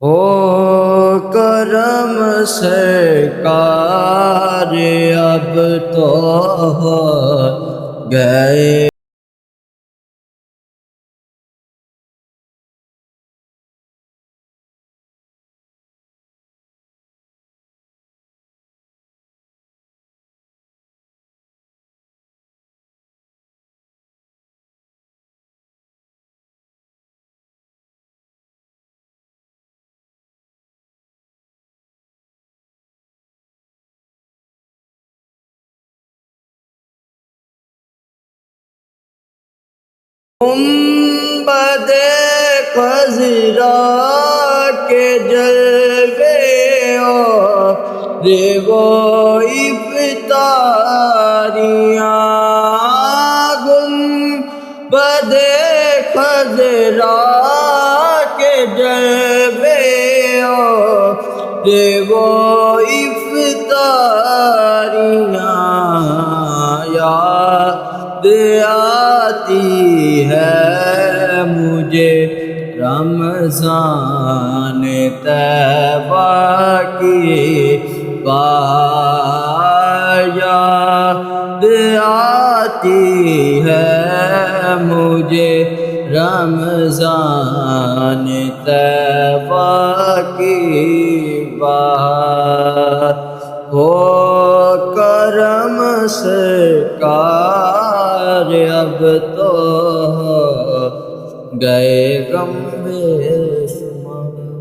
हो करम सरकार अब तो हो गए। गुंबदे खज़रा के जलवे रे वो इफ्तारियाँ। गुंबदे खज़रा के जलवे रे वो इफ्तारियाँ। याद आती है मुझे रमज़ान तैबा की बात। याद आती है मुझे रमज़ान तैबा की बात। हो करम सरकार अब तो गए गम